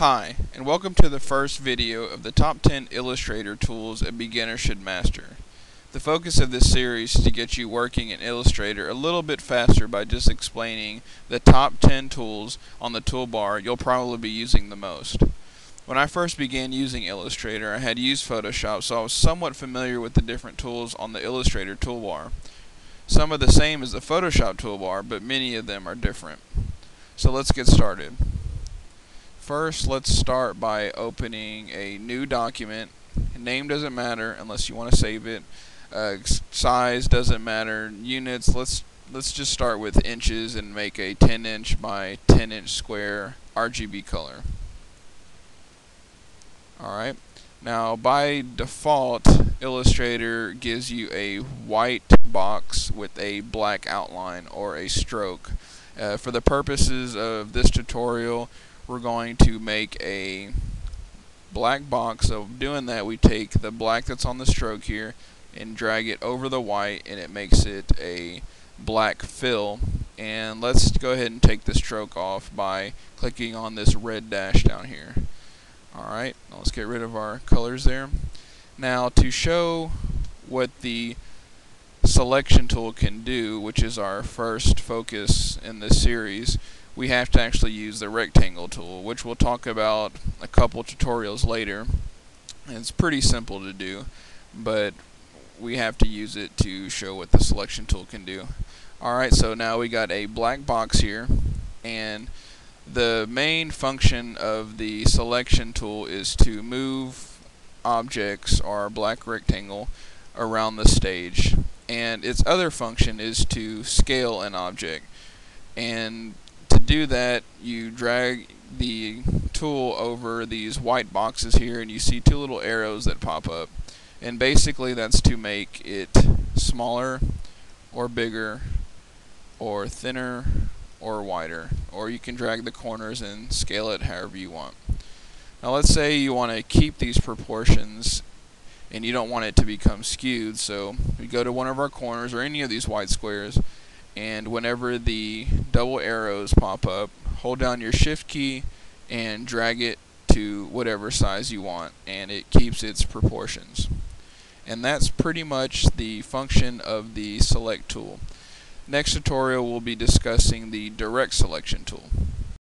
Hi, and welcome to the first video of the top 10 Illustrator tools a beginner should master. The focus of this series is to get you working in Illustrator a little bit faster by just explaining the top 10 tools on the toolbar you'll probably be using the most. When I first began using Illustrator, I had used Photoshop, so I was somewhat familiar with the different tools on the Illustrator toolbar. Some are the same as the Photoshop toolbar, but many of them are different. So let's get started. First, let's start by opening a new document. Name doesn't matter unless you want to save it. Size doesn't matter. Units, let's just start with inches and make a 10-inch by 10-inch square RGB color. Alright, now by default, Illustrator gives you a white box with a black outline or a stroke. For the purposes of this tutorial, we're going to make a black box. So doing that, we take the black that's on the stroke here and drag it over the white, and it makes it a black fill. And let's go ahead and take the stroke off by clicking on this red dash down here. Alright, let's get rid of our colors there. Now, to show what the selection tool can do, which is our first focus in this series, we have to actually use the rectangle tool, which we'll talk about a couple tutorials later. And it's pretty simple to do, but we have to use it to show what the selection tool can do. Alright, so now we got a black box here, and the main function of the selection tool is to move objects, or black rectangle, around the stage. And its other function is to scale an object. And to do that, you drag the tool over these white boxes here, and you see two little arrows that pop up. And basically that's to make it smaller or bigger or thinner or wider. Or you can drag the corners and scale it however you want. Now let's say you want to keep these proportions and you don't want it to become skewed, so we go to one of our corners or any of these white squares, and whenever the double arrows pop up, hold down your shift key and drag it to whatever size you want, and it keeps its proportions. And that's pretty much the function of the select tool. Next tutorial we'll be discussing the direct selection tool.